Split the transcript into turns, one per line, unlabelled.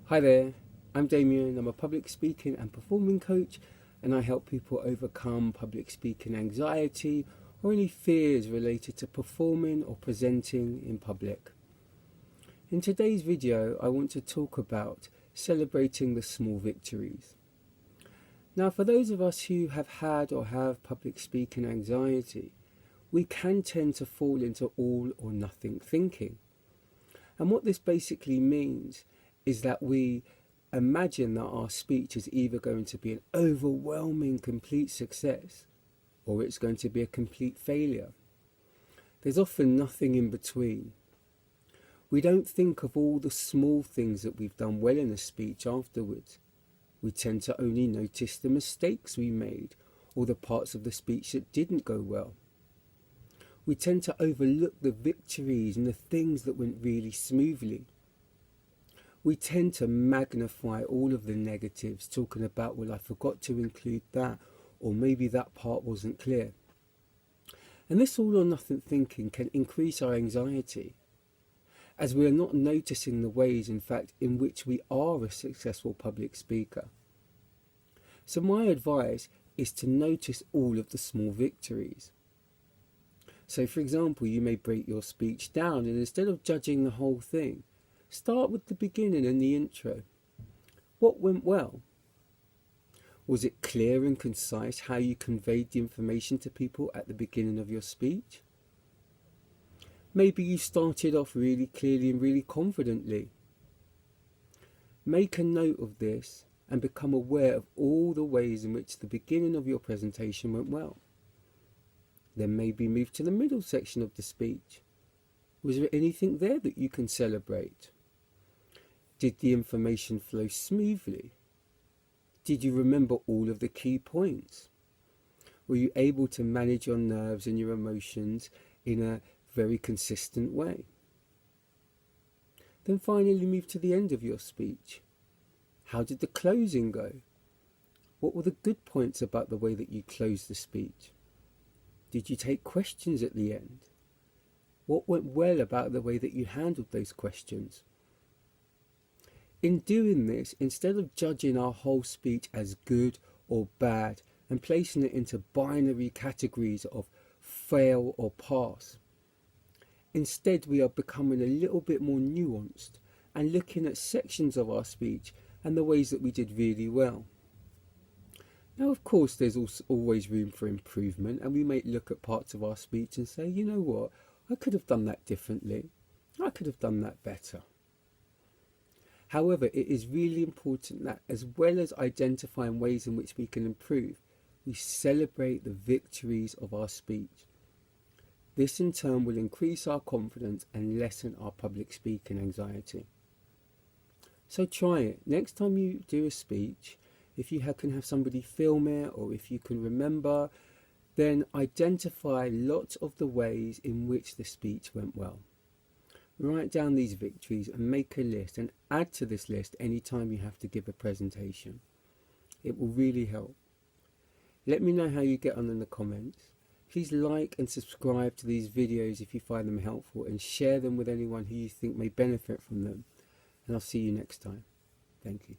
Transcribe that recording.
Hi there, I'm Damien. I'm a public speaking and performing coach, and I help people overcome public speaking anxiety or any fears related to performing or presenting in public. In today's video, I want to talk about celebrating the small victories. Now, for those of us who have had or have public speaking anxiety, we can tend to fall into all or nothing thinking. And what this basically means is that we imagine that our speech is either going to be an overwhelming complete success or it's going to be a complete failure. There's often nothing in between. We don't think of all the small things that we've done well in a speech afterwards. We tend to only notice the mistakes we made or the parts of the speech that didn't go well. We tend to overlook the victories and the things that went really smoothly. We tend to magnify all of the negatives, talking about, well, I forgot to include that, or maybe that part wasn't clear. And this all or nothing thinking can increase our anxiety, as we are not noticing the ways, in fact, in which we are a successful public speaker. So my advice is to notice all of the small victories. So for example, you may break your speech down, and instead of judging the whole thing, start with the beginning and the intro. What went well? Was it clear and concise how you conveyed the information to people at the beginning of your speech? Maybe you started off really clearly and really confidently. Make a note of this and become aware of all the ways in which the beginning of your presentation went well. Then maybe move to the middle section of the speech. Was there anything there that you can celebrate? Did the information flow smoothly? Did you remember all of the key points? Were you able to manage your nerves and your emotions in a very consistent way? Then finally move to the end of your speech. How did the closing go? What were the good points about the way that you closed the speech? Did you take questions at the end? What went well about the way that you handled those questions? In doing this, instead of judging our whole speech as good or bad and placing it into binary categories of fail or pass, instead we are becoming a little bit more nuanced and looking at sections of our speech and the ways that we did really well. Now, of course, there's always room for improvement, and we may look at parts of our speech and say, you know what, I could have done that differently. I could have done that better. However, it is really important that, as well as identifying ways in which we can improve, we celebrate the victories of our speech. This in turn will increase our confidence and lessen our public speaking anxiety. So try it. Next time you do a speech, if you can have somebody film it, or if you can remember, then identify lots of the ways in which the speech went well. Write down these victories and make a list, and add to this list any time you have to give a presentation. It will really help. Let me know how you get on in the comments. Please like and subscribe to these videos if you find them helpful, and share them with anyone who you think may benefit from them. And I'll see you next time. Thank you.